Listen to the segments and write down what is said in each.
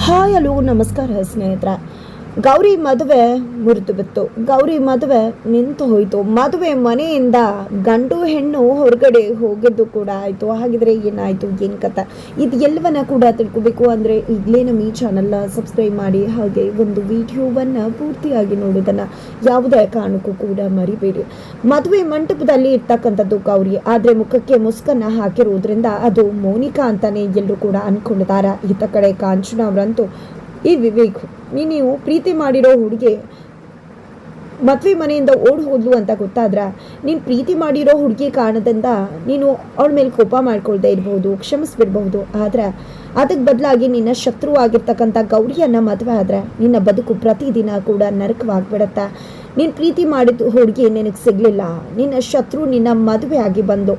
Hi hello ನಮಸ್ಕಾರ ಸ್ನೇಹಿತರೆ. ಗೌರಿ ಮದುವೆ ಮುರಿದು ಬಿತ್ತು. ಗೌರಿ ಮದುವೆ ನಿಂತು ಹೋಯಿತು. ಮದುವೆ ಮನೆಯಿಂದ ಗಂಡು ಹೆಣ್ಣು ಹೊರಗಡೆ ಹೋಗಿದ್ದು ಕೂಡ ಆಯಿತು. ಹಾಗಿದ್ರೆ ಏನಾಯಿತು, ಏನು ಕಥೆ, ಇದು ಎಲ್ಲವನ್ನ ಕೂಡ ತಿಳ್ಕೊಬೇಕು ಅಂದರೆ ಈಗಲೇ ನಮ್ಮ ಈ ಚಾನಲ್ನ ಸಬ್ಸ್ಕ್ರೈಬ್ ಮಾಡಿ, ಹಾಗೆ ಒಂದು ವಿಡಿಯೋವನ್ನು ಪೂರ್ತಿಯಾಗಿ ನೋಡೋದನ್ನು ಯಾವುದೇ ಕಾರಣಕ್ಕೂ ಕೂಡ ಮರಿಬೇಡಿ. ಮದುವೆ ಮಂಟಪದಲ್ಲಿ ಇರ್ತಕ್ಕಂಥದ್ದು ಗೌರಿ, ಆದರೆ ಮುಖಕ್ಕೆ ಮುಸ್ಕನ್ನು ಹಾಕಿರುವುದರಿಂದ ಅದು ಮೋನಿಕಾ ಅಂತಾನೆ ಎಲ್ಲರೂ ಕೂಡ ಅಂದ್ಕೊಂಡಿದ್ದಾರೆ. ಈತ ಕಡೆ ಕಾಂಚನ ಅವರಂತೂ ಈ ವಿವೇಕ್, ನೀವು ಪ್ರೀತಿ ಮಾಡಿರೋ ಹುಡುಗಿ ಮದುವೆ ಮನೆಯಿಂದ ಓಡಿ ಹೋದ್ಲು ಅಂತ ಗೊತ್ತಾದ್ರೆ ನೀನು ಪ್ರೀತಿ ಮಾಡಿರೋ ಹುಡುಗಿ ಕಾರಣದಿಂದ ನೀನು ಅವಳ ಮೇಲೆ ಕೋಪ ಮಾಡ್ಕೊಳ್ದೇ ಇರ್ಬೋದು, ಕ್ಷಮಿಸ್ಬಿಡ್ಬಹುದು. ಆದರೆ ಅದಕ್ಕೆ ಬದಲಾಗಿ ನಿನ್ನ ಶತ್ರು ಆಗಿರ್ತಕ್ಕಂಥ ಗೌರಿಯನ್ನು ಮದುವೆ ಆದರೆ ನಿನ್ನ ಬದುಕು ಪ್ರತಿದಿನ ಕೂಡ ನರಕವಾಗ್ಬಿಡತ್ತೆ. ನೀನು ಪ್ರೀತಿ ಮಾಡಿದ ಹುಡುಗಿ ನಿನಗೆ ಸಿಗಲಿಲ್ಲ, ನಿನ್ನ ಶತ್ರು ನಿನ್ನ ಮದುವೆ ಆಗಿ ಬಂದು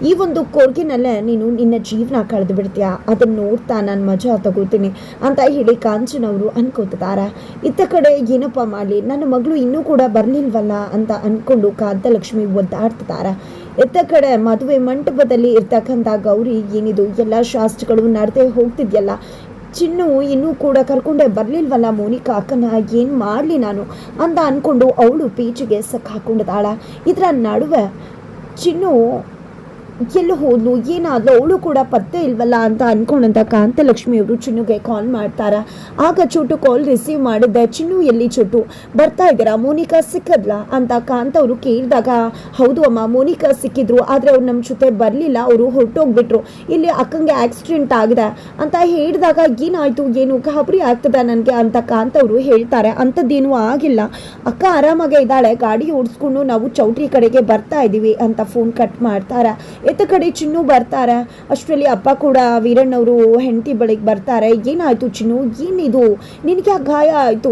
ಈ ಒಂದು ಕೊರ್ಗಿನಲ್ಲೇ ನೀನು ನಿನ್ನ ಜೀವನ ಕಳೆದು ಬಿಡ್ತೀಯ. ಅದನ್ನು ನೋಡ್ತಾ ನಾನು ಮಜಾ ತಗೋತೀನಿ ಅಂತ ಹೇಳಿ ಕಾಂಚನ್ ಅವರು ಅನ್ಕೋತಿದ್ದಾರೆ. ಇತ್ತ ಕಡೆ ಏನಪ್ಪ ಮಾಡಲಿ, ನನ್ನ ಮಗಳು ಇನ್ನೂ ಕೂಡ ಬರಲಿಲ್ವಲ್ಲ ಅಂತ ಅಂದ್ಕೊಂಡು ಕಾಂತಲಕ್ಷ್ಮಿ ಒದ್ದಾಡ್ತಿದ್ದಾರೆ. ಇತ್ತ ಕಡೆ ಮದುವೆ ಮಂಟಪದಲ್ಲಿ ಇರ್ತಕ್ಕಂಥ ಗೌರಿ, ಏನಿದು ಎಲ್ಲ ಶಾಸ್ತ್ರಗಳು ನಡೆದೇ ಹೋಗ್ತಿದ್ಯಲ್ಲ, ಚಿನ್ನು ಇನ್ನೂ ಕೂಡ ಕರ್ಕೊಂಡೆ ಬರಲಿಲ್ವಲ್ಲ ಮೋನಿಕಾ ಅಕ್ಕನ, ಏನು ಮಾಡಲಿ ನಾನು ಅಂತ ಅಂದ್ಕೊಂಡು ಅವಳು ಪೀಚಿಗೆ ಹಾಕೊಂಡಿದ್ದಾಳೆ. ಇದರ ನಡುವೆ ಚಿನ್ನು ಎಲ್ಲೂ ಹೋದ್ಲು, ಏನಾದ್ಲು, ಅವಳು ಕೂಡ ಪತ್ತೆ ಇಲ್ವಲ್ಲ ಅಂತ ಅಂದ್ಕೊಂಡಂತ ಕಾಂತಲಕ್ಷ್ಮಿ ಅವರು ಚಿನ್ನುಗೆ ಕಾಲ್ ಮಾಡ್ತಾರೆ. ಆಗ ಚೋಟು ಕಾಲ್ ರಿಸೀವ್ ಮಾಡಿದ್ದೆ. ಚಿನ್ನು ಎಲ್ಲಿ ಚೋಟು, ಬರ್ತಾ ಇದ್ದೀರಾ, ಮೋನಿಕಾ ಸಿಕ್ಕದ್ಲಾ ಅಂತ ಕಾಂತ ಅವರು ಕೇಳಿದಾಗ, ಹೌದು ಅಮ್ಮ ಮೋನಿಕಾ ಸಿಕ್ಕಿದ್ರು, ಆದರೆ ಅವ್ರು ನಮ್ಮ ಜೊತೆ ಬರಲಿಲ್ಲ, ಅವರು ಹೊರಟೋಗ್ಬಿಟ್ರು, ಇಲ್ಲಿ ಅಕ್ಕಂಗೆ ಆಕ್ಸಿಡೆಂಟ್ ಆಗಿದೆ ಅಂತ ಹೇಳಿದಾಗ ಏನಾಯ್ತು, ಏನು ಗಾಬರಿ ಆಗ್ತದೆ ನನಗೆ ಅಂತ ಕಾಂತ ಅವರು ಹೇಳ್ತಾರೆ. ಅಂಥದ್ದೇನೂ ಆಗಿಲ್ಲ, ಅಕ್ಕ ಆರಾಮಾಗೆ ಇದ್ದಾಳೆ, ಗಾಡಿ ಓಡಿಸ್ಕೊಂಡು ನಾವು ಚೌಟ್ರಿ ಕಡೆಗೆ ಬರ್ತಾ ಇದ್ದೀವಿ ಅಂತ ಫೋನ್ ಕಟ್ ಮಾಡ್ತಾರೆ. ಎತ್ತ ಕಡೆ ಚಿನ್ನು ಬರ್ತಾರೆ. ಅಷ್ಟರಲ್ಲಿ ಅಪ್ಪ ಕೂಡ ವೀರಣ್ಣವರು ಹೆಂಡತಿ ಬಳಿಗೆ ಬರ್ತಾರೆ. ಏನಾಯ್ತು ಚಿನ್ನು, ಏನಿದು, ನಿನಗೆ ಗಾಯ ಆಯಿತು,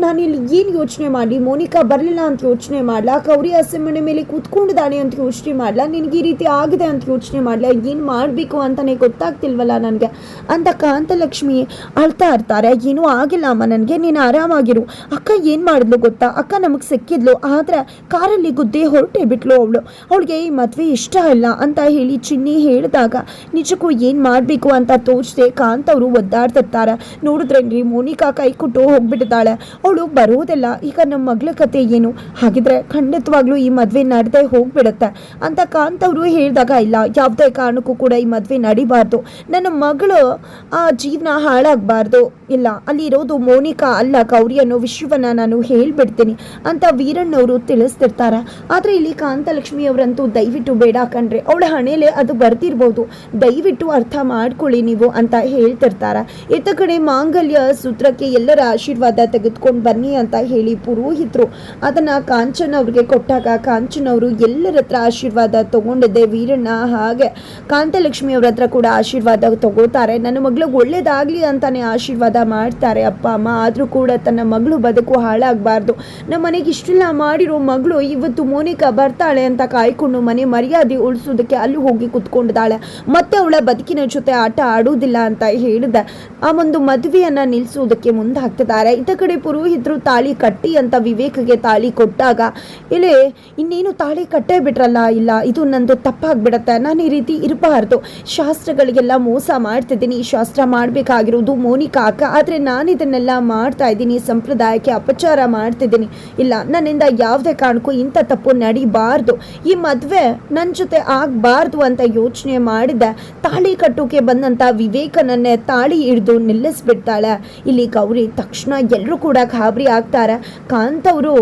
ನಾನಿಲ್ಲಿ ಏನು ಯೋಚನೆ ಮಾಡಲಿ, ಮೋನಿಕಾ ಬರಲಿಲ್ಲ ಅಂತ ಯೋಚನೆ ಮಾಡಲ, ಗೌರಿ ಹಸೆಮಣೆ ಮೇಲೆ ಕೂತ್ಕೊಂಡಿದ್ದಾಳೆ ಅಂತ ಯೋಚನೆ ಮಾಡಲ, ನಿನಗೆ ಈ ರೀತಿ ಆಗಿದೆ ಅಂತ ಯೋಚನೆ ಮಾಡಲ, ಏನು ಮಾಡಬೇಕು ಅಂತಲೇ ಗೊತ್ತಾಗ್ತಿಲ್ವಲ್ಲ ನನಗೆ ಅಂತ ಕಾಂತಲಕ್ಷ್ಮಿ ಅಳ್ತಾ ಇರ್ತಾರೆ. ಏನೂ ಆಗಿಲ್ಲ ಅಮ್ಮ ನನಗೆ, ನೀನು ಆರಾಮಾಗಿರು. ಅಕ್ಕ ಏನು ಮಾಡಿದ್ಲು ಗೊತ್ತಾ, ಅಕ್ಕ ನಮಗೆ ಸಿಕ್ಕಿದ್ಲು, ಆದರೆ ಕಾರಲ್ಲಿ ಗುದ್ದೆ ಹೊರಟೇ ಬಿಟ್ಲು ಅವಳಿಗೆ ಈ ಮದುವೆ ಇಷ್ಟ ಇಲ್ಲ ಅಂತ ಹೇಳಿ ಚಿನ್ನಿ ಹೇಳಿದಾಗ ನಿಜಕ್ಕೂ ಏನು ಮಾಡಬೇಕು ಅಂತ ತೋಚದೆ ಕಾಂತವರು ಒದ್ದಾಡ್ತಿರ್ತಾರೆ. ನೋಡಿದ್ರೇನ್ರಿ ಮೋನಿಕಾ ಕೈ ಕೊಟ್ಟು ಹೋಗ್ಬಿಟ್ಟಿದ್ದಾಳೆ, ಅವಳು ಬರೋದಿಲ್ಲ, ಈಗ ನಮ್ಮ ಮಗಳ ಕತೆ ಏನು, ಹಾಗಿದ್ರೆ ಖಂಡಿತವಾಗ್ಲೂ ಈ ಮದುವೆ ನಡೆದೇ ಹೋಗ್ಬಿಡುತ್ತೆ ಅಂತ ಕಾಂತವರು ಹೇಳಿದಾಗ, ಇಲ್ಲ ಯಾವುದೇ ಕಾರಣಕ್ಕೂ ಕೂಡ ಈ ಮದುವೆ ನಡಿಬಾರ್ದು, ನನ್ನ ಮಗಳು ಆ ಜೀವನ ಹಾಳಾಗಬಾರ್ದು, ಇಲ್ಲ ಅಲ್ಲಿರೋದು ಮೋನಿಕಾ ಅಲ್ಲ ಗೌರಿ ಅನ್ನೋ ವಿಷಯವನ್ನು ನಾನು ಹೇಳ್ಬಿಡ್ತೀನಿ ಅಂತ ವೀರಣ್ಣವರು ತಿಳಿಸ್ತಿರ್ತಾರೆ. ಆದರೆ ಇಲ್ಲಿ ಕಾಂತಲಕ್ಷ್ಮಿ ಅವರಂತೂ ದಯವಿಟ್ಟು ಬೇಡ ಕಣ್ರಿ, ಅವಳ ಹಣೆಲೆ ಅದು ಬರ್ತಿರ್ಬೋದು, ದಯವಿಟ್ಟು ಅರ್ಥ ಮಾಡ್ಕೊಳ್ಳಿ ನೀವು ಅಂತ ಹೇಳ್ತಿರ್ತಾರೆ. ಇತ್ತ ಕಡೆ ಮಾಂಗಲ್ಯ ಸೂತ್ರಕ್ಕೆ ಎಲ್ಲರ ಆಶೀರ್ವಾದ ತೆಗೆದುಕೊಂಡು ಬನ್ನಿ ಅಂತ ಹೇಳಿ ಪುರೋಹಿತರು ಅದನ್ನ ಕಾಂಚನ್ ಅವ್ರಿಗೆ ಕೊಟ್ಟಾಗ ಕಾಂಚನ್ ಅವರು ಎಲ್ಲರ ಹತ್ರ ಆಶೀರ್ವಾದ ತಗೊಂಡಿದ್ದೆ. ವೀರಣ್ಣ ಹಾಗೆ ಕಾಂತಲಕ್ಷ್ಮಿ ಅವ್ರ ಹತ್ರ ಕೂಡ ಆಶೀರ್ವಾದ ತಗೋತಾರೆ. ನನ್ನ ಮಗಳಿಗೆ ಒಳ್ಳೇದಾಗ್ಲಿ ಅಂತಾನೆ ಆಶೀರ್ವಾದ ಮಾಡ್ತಾರೆ ಅಪ್ಪ ಅಮ್ಮ. ಆದ್ರೂ ಕೂಡ ತನ್ನ ಮಗಳು ಬದುಕು ಹಾಳಾಗಬಾರ್ದು, ನಮ್ಮ ಮನೆಗೆ ಇಷ್ಟೆಲ್ಲ ಮಾಡಿರೋ ಮಗಳು ಇವತ್ತು ಮೋನಿಕಾ ಬರ್ತಾಳೆ ಅಂತ ಕಾಯ್ಕೊಂಡು ಮನೆ ಮರ್ಯಾದೆ ಉಳಿಸೋದಕ್ಕೆ ಅಲ್ಲಿ ಹೋಗಿ ಕುತ್ಕೊಂಡಿದ್ದಾಳೆ, ಮತ್ತೆ ಅವಳ ಬದುಕಿನ ಜೊತೆ ಆಟ ಆಡುವುದಿಲ್ಲ ಅಂತ ಹೇಳಿದ ಆ ಒಂದು ಮದುವೆಯನ್ನ ನಿಲ್ಲಿಸೋದಕ್ಕೆ ಮುಂದಾಗ್ತಿದ್ದಾರೆ. ಇತ್ತ ಕಡೆ ಪುರೋಹಿತರು ತಾಳಿ ಕಟ್ಟಿ ಅಂತ ವಿವೇಕ್ಗೆ ತಾಳಿ ಕೊಟ್ಟಾಗ, ಇಲ್ಲಿ ಇನ್ನೇನು ತಾಳಿ ಕಟ್ಟೇ ಬಿಟ್ರಲ್ಲ, ಇಲ್ಲ ಇದು ನಂದು ತಪ್ಪಾಗ್ಬಿಡತ್ತೆ, ನಾನು ಈ ರೀತಿ ಇರಬಾರ್ದು, ಶಾಸ್ತ್ರಗಳಿಗೆಲ್ಲ ಮೋಸ ಮಾಡ್ತಿದ್ದೀನಿ, ಶಾಸ್ತ್ರ ಮಾಡಬೇಕಾಗಿರೋದು ಮೋನಿಕಾ ಅಕ್ಕ, ಆದರೆ ನಾನು ಇದನ್ನೆಲ್ಲ ಮಾಡ್ತಾ ಇದ್ದೀನಿ, ಸಂಪ್ರದಾಯಕ್ಕೆ ಅಪಚಾರ ಮಾಡ್ತಿದ್ದೀನಿ, ಇಲ್ಲ ನನ್ನಿಂದ ಯಾವುದೇ ಕಾರಣಕ್ಕೂ ಇಂಥ ತಪ್ಪು ನಡಿಬಾರ್ದು, ಈ ಮದುವೆ ನನ್ನ ಜೊತೆ ಆಗಬಾರ್ದು ಅಂತ ಯೋಚನೆ ಮಾಡಿದ ತಾಳಿ ಕಟ್ಟೋಕೆ ಬಂದಂತ ವಿವೇಕನನ್ನೇ ತಾಳಿ ಹಿಡಿದು ನಿಲ್ಲಿಸ್ಬಿಡ್ತಾಳೆ. ಇಲ್ಲಿ ಗೌರಿ ತಕ್ಷಣ ಎಲ್ಲರೂ ಕೂಡ ಗಾಬರಿ ಆಗ್ತಾರೆ. ಕಾಂತವರು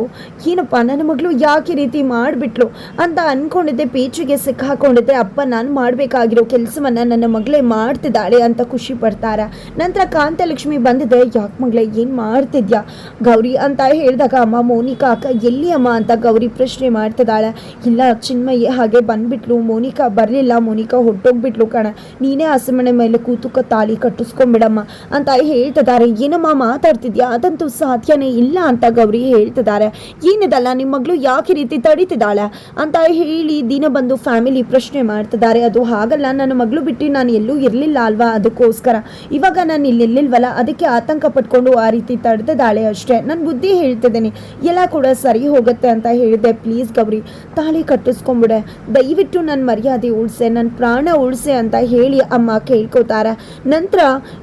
ಏನಪ್ಪ ನನ್ನ ಮಗಳು ಯಾಕೆ ರೀತಿ ಮಾಡಿಬಿಟ್ಲು ಅಂತ ಅನ್ಕೊಂಡಿದ್ದೆ, ಪೇಚಿಗೆ ಸಿಕ್ಕಾಕೊಂಡಿದ್ದೆ, ಅಪ್ಪ ನಾನು ಮಾಡಬೇಕಾಗಿರೋ ಕೆಲಸವನ್ನ ನನ್ನ ಮಗಳೇ ಮಾಡ್ತಿದ್ದಾಳೆ ಅಂತ ಖುಷಿ ಪಡ್ತಾರೆ. ನಂತರ ಕಾಂತಲಕ್ಷ್ಮಿ ಬಂದಿದೆ, ಯಾಕೆ ಮಗಳೇ ಏನು ಮಾಡ್ತಿದ್ಯಾ ಗೌರಿ ಅಂತ ಹೇಳಿದಾಗ, ಅಮ್ಮ ಮೋನಿಕಾ ಅಕ್ಕ ಎಲ್ಲಿ ಅಮ್ಮ ಅಂತ ಗೌರಿ ಪ್ರಶ್ನೆ ಮಾಡ್ತಿದ್ದಾಳೆ. ಇಲ್ಲ ಚಿನ್ಮಯಿ ಹಾಗೆ ಬಂದ್ಬಿಟ್ಲು, ಮೋನಿಕಾ ಬರಲಿಲ್ಲ, ಮೋನಿಕಾ ಹೊಟ್ಟೋಗ್ಬಿಟ್ಲು ಕಣ, ನೀನೇ ಹಸೆಮಣೆ ಮೇಲೆ ಕೂತುಕ ತಾಳಿ ಕಟ್ಟಿಸ್ಕೊಂಡ್ಬಿಡಮ್ಮ ಅಂತ ಹೇಳ್ತಿದ್ದಾರೆ. ಏನಮ್ಮ ಮಾತಾಡ್ತಿದ್ಯಾ, ಅದಂತೂ ಸಾಧ್ಯನೇ ಇಲ್ಲ ಅಂತ ಗೌರಿ ಹೇಳ್ತಿದ್ದಾರೆ. ಏನಿದಲ್ಲ ನಿಮ್ಮ ಮಗಳು ಯಾಕೆ ರೀತಿ ತಡೀತಿದ್ದಾಳೆ ಅಂತ ಹೇಳಿ ದಿನ ಬಂದು ಫ್ಯಾಮಿಲಿ ಪ್ರಶ್ನೆ ಮಾಡ್ತಿದ್ದಾರೆ. ಅದು ಹಾಗಲ್ಲ, ನನ್ನ ಮಗಳು ಬಿಟ್ಟು ನಾನು ಎಲ್ಲೂ ಇರಲಿಲ್ಲ ಅಲ್ವಾ, ಅದಕ್ಕೋಸ್ಕರ ಇವಾಗ ನಾನು ಇಲ್ಲಿಲ್ವಲ್ಲ ಅದಕ್ಕೆ ಆತಂಕ ಪಟ್ಕೊಂಡು ಆ ರೀತಿ ತಡೆದಿದ್ದಾಳೆ ಅಷ್ಟೇ, ನನ್ನ ಬುದ್ಧಿ ಹೇಳ್ತಿದ್ದೀನಿ, ಎಲ್ಲ ಕೂಡ ಸರಿ ಹೋಗುತ್ತೆ ಅಂತ ಹೇಳಿದೆ. ಪ್ಲೀಸ್ ಗೌರಿ ತಾಳಿ ಕಟ್ಟಿಸ್ಕೊಂಡ್ಬಿಡೆ, ದಯವಿಟ್ಟು ನನ್ನ ನನ್ನ ಮರ್ಯಾದೆ ಉಳಿಸೆ, ನನ್ನ ಪ್ರಾಣ ಉಳಿಸೆ ಅಂತ ಹೇಳಿ ಅಮ್ಮ ಕೇಳ್ಕೊತಾರೆ. ನಂತರ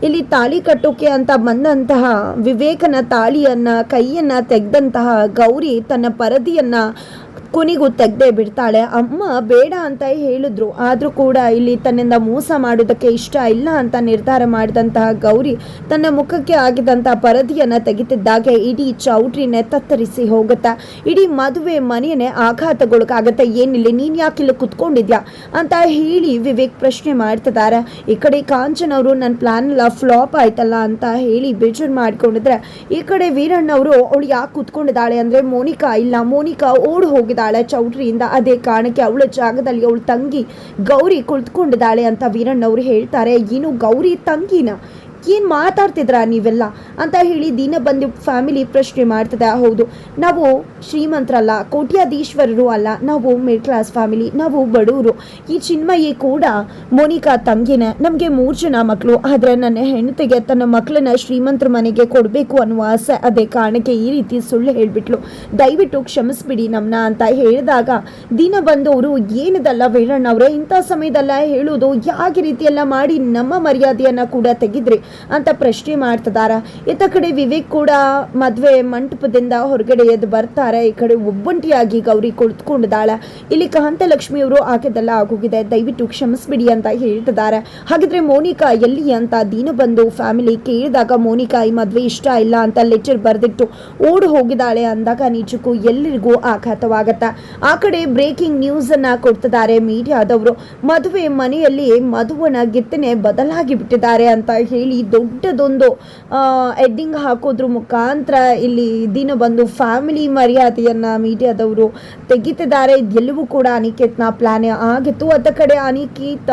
ಇಲ್ಲಿ ತಾಳಿ ಕಟ್ಟೋಕೆ ಅಂತ ಬಂದಂತಹ ವಿವೇಕನ ತಾಳಿಯನ್ನ ಕೈಯನ್ನ ತೆಗೆದಂತಹ ಗೌರಿ ತನ್ನ ಪರದಿಯನ್ನ ಕೊನೆಗೂ ತೆಗ್ದೇ ಬಿಡ್ತಾಳೆ. ಅಮ್ಮ ಬೇಡ ಅಂತ ಹೇಳಿದ್ರು, ಆದರೂ ಕೂಡ ಇಲ್ಲಿ ತನ್ನಿಂದ ಮೋಸ ಮಾಡೋದಕ್ಕೆ ಇಷ್ಟ ಇಲ್ಲ ಅಂತ ನಿರ್ಧಾರ ಮಾಡಿದಂತಹ ಗೌರಿ ತನ್ನ ಮುಖಕ್ಕೆ ಆಗಿದಂತಹ ಪರದಿಯನ್ನು ತೆಗಿತಿದ್ದಾಗೆ ಇಡೀ ಚೌಟ್ರಿನೇ ತತ್ತರಿಸಿ ಹೋಗುತ್ತೆ. ಇಡೀ ಮದುವೆ ಮನೆಯೇ ಆಘಾತಗೊಳಗಾಗತ್ತೆ. ಏನಿಲ್ಲ, ನೀನು ಯಾಕಿಲ್ಲ ಕುತ್ಕೊಂಡಿದ್ಯಾ ಅಂತ ಹೇಳಿ ವಿವೇಕ್ ಪ್ರಶ್ನೆ ಮಾಡ್ತಿದ್ದಾರೆ. ಈ ಕಡೆ ಕಾಂಚನ್ ಅವರು ನನ್ನ ಪ್ಲಾನ್ ಎಲ್ಲ ಫ್ಲಾಪ್ ಆಯ್ತಲ್ಲ ಅಂತ ಹೇಳಿ ಬೇಜಾರು ಮಾಡ್ಕೊಂಡಿದ್ರೆ, ಈ ಕಡೆ ವೀರಣ್ಣವರು ಅವಳು ಯಾಕೆ ಕುತ್ಕೊಂಡಿದ್ದಾಳೆ ಅಂದರೆ ಮೋನಿಕಾ ಓಡ್ ಹೋಗಿದ್ದಾಳೆ ಚೌಟ್ರಿಯಿಂದ. ಅದೇ ಕಾರಣಕ್ಕೆ ಅವಳ ಜಾಗದಲ್ಲಿ ಅವಳ ತಂಗಿ ಗೌರಿ ಕುಳಿತುಕೊಂಡಿದ್ದಾಳೆ ಅಂತ ವೀರಣ್ಣವ್ರು ಹೇಳ್ತಾರೆ. ಏನು ಗೌರಿ ತಂಗಿನ ಏನು ಮಾತಾಡ್ತಿದ್ರ ನೀವೆಲ್ಲ ಅಂತ ಹೇಳಿ ದೀನಬಂಧು ಫ್ಯಾಮಿಲಿ ಪ್ರಶ್ನೆ ಮಾಡ್ತದೆ. ಹೌದು, ನಾವು ಶ್ರೀಮಂತರಲ್ಲ, ಕೋಟ್ಯಾಧೀಶ್ವರರು ಅಲ್ಲ, ನಾವು ಮಿಡ್ಲ್ ಕ್ಲಾಸ್ ಫ್ಯಾಮಿಲಿ, ನಾವು ಬಡವರು. ಈ ಚಿನ್ಮಯಿ ಕೂಡ ಮೋನಿಕಾ ತಂಗಿನೇ. ನಮಗೆ 3 ಜನ ಮಕ್ಕಳು, ಆದರೆ ನನ್ನ ಹೆಂಡತಿಗೆ ತನ್ನ ಮಕ್ಕಳನ್ನ ಶ್ರೀಮಂತರ ಮನೆಗೆ ಕೊಡಬೇಕು ಅನ್ನುವ ಆಸೆ. ಅದೇ ಕಾರಣಕ್ಕೆ ಈ ರೀತಿ ಸುಳ್ಳು ಹೇಳಿಬಿಟ್ಲು, ದಯವಿಟ್ಟು ಕ್ಷಮಿಸ್ಬಿಡಿ ನಮ್ಮನ್ನ ಅಂತ ಹೇಳಿದಾಗ ದೀನಬಂಧು ಅವರು ಏನದಲ್ಲ ವೀರಣ್ಣವ್ರೆ, ಇಂಥ ಸಮಯದಲ್ಲ ಹೇಳೋದು, ಯಾಕೆ ರೀತಿಯೆಲ್ಲ ಮಾಡಿ ನಮ್ಮ ಮರ್ಯಾದೆಯನ್ನು ಕೂಡ ತೆಗೆದ್ರಿ ಅಂತ ಪ್ರಶ್ನೆ ಮಾಡ್ತಿದ್ದಾರೆ. ಇತ್ತ ಕಡೆ ವಿವೇಕ್ ಕೂಡ ಮದುವೆ ಮಂಟಪದಿಂದ ಹೊರಗಡೆ ಎದ್ದು ಬರ್ತಾರೆ. ಈ ಕಡೆ ಒಬ್ಬಂಟಿಯಾಗಿ ಗೌರಿ ಕುಳಿತುಕೊಂಡಿದ್ದಾಳೆ. ಇಲ್ಲಿ ಕಾಂತಲಕ್ಷ್ಮಿಯವರು ಆಕೆದೆಲ್ಲ ಆಗೋಗಿದೆ, ದಯವಿಟ್ಟು ಕ್ಷಮಿಸ್ಬಿಡಿ ಅಂತ ಹೇಳ್ತಿದ್ದಾರೆ. ಹಾಗಿದ್ರೆ ಮೋನಿಕಾ ಎಲ್ಲಿ ಅಂತ ದೀನಬಂಧು ಫ್ಯಾಮಿಲಿ ಕೇಳಿದಾಗ ಮೋನಿಕಾ ಈ ಮದುವೆ ಇಷ್ಟ ಇಲ್ಲ ಅಂತ ಲೆಟರ್ ಬರೆದಿಟ್ಟು ಓಡ್ ಹೋಗಿದ್ದಾಳೆ ಅಂದಾಗ ನಿಜಕ್ಕೂ ಎಲ್ಲರಿಗೂ ಆಘಾತವಾಗತ್ತೆ. ಆ ಕಡೆ ಬ್ರೇಕಿಂಗ್ ನ್ಯೂಸ್ ಅನ್ನ ಕೊಡ್ತಿದ್ದಾರೆ ಮೀಡಿಯಾದವರು. ಮದುವೆ ಮನೆಯಲ್ಲಿ ಮಧುವನ ಗಿತ್ತನೆ ಬದಲಾಗಿ ಬಿಟ್ಟಿದ್ದಾರೆ ಅಂತ ಹೇಳಿ ದೊಡ್ಡದೊಂದು ಎಡ್ಡಿಂಗ್ ಹಾಕೋದ್ರ ಮುಖಾಂತರ ಇಲ್ಲಿ ದೀನಬಂಧು ಫ್ಯಾಮಿಲಿ ಮರ್ಯಾದೆಯನ್ನ ಮೀಡಿಯಾದವರು ತೆಗಿತಿದ್ದಾರೆ. ಇದೆಲ್ಲವೂ ಕೂಡ ಅನಿಕೇತ್ನ ಪ್ಲಾನ್ ಆಗಿತ್ತು. ಅದ ಕಡೆ ಅನಿಕೇತ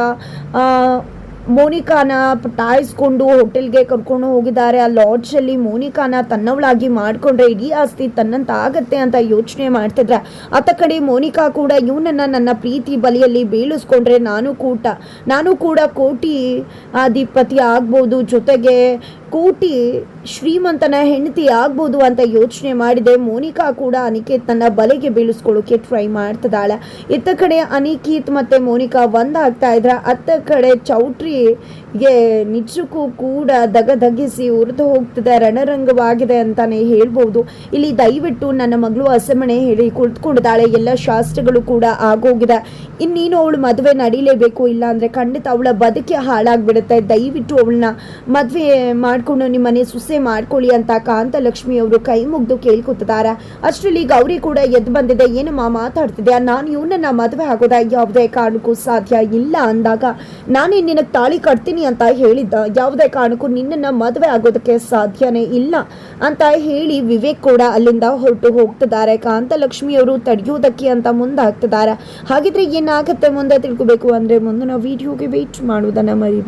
ಮೋನಿಕಾನ ಪಟಾಯಿಸ್ಕೊಂಡು ಹೋಟೆಲ್ಗೆ ಕರ್ಕೊಂಡು ಹೋಗಿದ್ದಾರೆ. ಆ ಲಾಡ್ಜಲ್ಲಿ ಮೋನಿಕಾನ ತನ್ನವಳಾಗಿ ಮಾಡಿಕೊಂಡ್ರೆ ಇಡೀ ಆಸ್ತಿ ತನ್ನಂತ ಆಗತ್ತೆ ಅಂತ ಯೋಚನೆ ಮಾಡ್ತಿದ್ರೆ, ಅತ್ತ ಕಡೆ ಮೋನಿಕಾ ಕೂಡ ಇವನನ್ನ ನನ್ನ ಪ್ರೀತಿ ಬಲಿಯಲ್ಲಿ ಬೀಳಿಸ್ಕೊಂಡ್ರೆ ನಾನು ಕೂಡ ಕೋಟಿ ಅಧಿಪತಿ ಆಗ್ಬೋದು, ಜೊತೆಗೆ ಕೋಟಿ ಶ್ರೀಮಂತನ ಹೆಂಡತಿ ಆಗ್ಬೋದು ಅಂತ ಯೋಚನೆ ಮಾಡಿದೆ. ಮೋನಿಕಾ ಕೂಡ ಅನಿಕೇತನ ಬಲೆಗೆ ಬೀಳಿಸ್ಕೊಳ್ಳೋಕೆ ಟ್ರೈ ಮಾಡ್ತಿದ್ದಾಳೆ. ಇತ್ತ ಕಡೆ ಅನಿಕೇತ್ ಮತ್ತೆ ಮೋನಿಕಾ ಒಂದಾಗ್ತಾ ಇದ್ರ, ಅತ್ತ ಕಡೆ ಚೌಟ್ರಿಗೆ ನಿಜಕ್ಕೂ ಕೂಡ ದಗದಗಿಸಿ ಉರಿದು ಹೋಗ್ತಿದೆ, ರಣರಂಗವಾಗಿದೆ ಅಂತಾನೆ ಹೇಳ್ಬೋದು. ಇಲ್ಲಿ ದಯವಿಟ್ಟು ನನ್ನ ಮಗಳು ಹಸೆಮಣೆ ಹೇಳಿ ಕುಳಿತುಕೊಂಡಿದ್ದಾಳೆ, ಎಲ್ಲ ಶಾಸ್ತ್ರಗಳು ಕೂಡ ಆಗೋಗಿದೆ, ಇನ್ನೇನು ಅವಳು ಮದುವೆ ನಡೀಲೇಬೇಕು, ಇಲ್ಲ ಅಂದ್ರೆ ಖಂಡಿತ ಅವಳ ಬದುಕೆ ಹಾಳಾಗ್ಬಿಡುತ್ತೆ, ದಯವಿಟ್ಟು ಅವಳನ್ನ ಮದುವೆ ಮಾಡ್ಕೊಂಡು ನಿಮ್ಮನೆ ಸುಸೆ ಮಾಡ್ಕೊಳ್ಳಿ ಅಂತ ಕಾಂತಲಕ್ಷ್ಮಿ ಅವರು ಕೈ ಮುಗ್ದು ಕೇಳ್ಕೊತಿದ್ದಾರೆ. ಅಷ್ಟರಲ್ಲಿ ಗೌರಿ ಕೂಡ ಎದ್ದು ಬಂದಿದೆ. ಏನಮ್ಮ ಮಾತಾಡ್ತಿದ್ಯಾ, ನಾನು ಇವನನ್ನ ಮದುವೆ ಆಗೋದ ಯಾವುದೇ ಕಾರಣಕ್ಕೂ ಸಾಧ್ಯ ಇಲ್ಲ ಅಂದಾಗ, ನಾನೇ ನಿನಗೆ ತಾಳಿ ಕಟ್ತೀನಿ ಅಂತ ಹೇಳಿದ್ದ, ಯಾವುದೇ ಕಾರಣಕ್ಕೂ ನಿನ್ನನ್ನ ಮದುವೆ ಆಗೋದಕ್ಕೆ ಸಾಧ್ಯನೇ ಇಲ್ಲ ಅಂತ ಹೇಳಿ ವಿವೇಕ್ ಕೂಡ ಅಲ್ಲಿಂದ ಹೊರಟು ಹೋಗ್ತಿದ್ದಾರೆ. ಕಾಂತಲಕ್ಷ್ಮಿ ಅವರು ತಡೆಯೋದಕ್ಕೆ ಅಂತ ಮುಂದಾಗ್ತಿದ್ದಾರೆ. ಹಾಗಿದ್ರೆ ಏನಾಗುತ್ತೆ ಮುಂದೆ ತಿಳ್ಕೋಬೇಕು ಅಂದ್ರೆ ಮುಂದಿನ ವಿಡಿಯೋಗೆ ವೇಟ್ ಮಾಡುವುದನ್ನ ಮರಿಬೇಡಿ.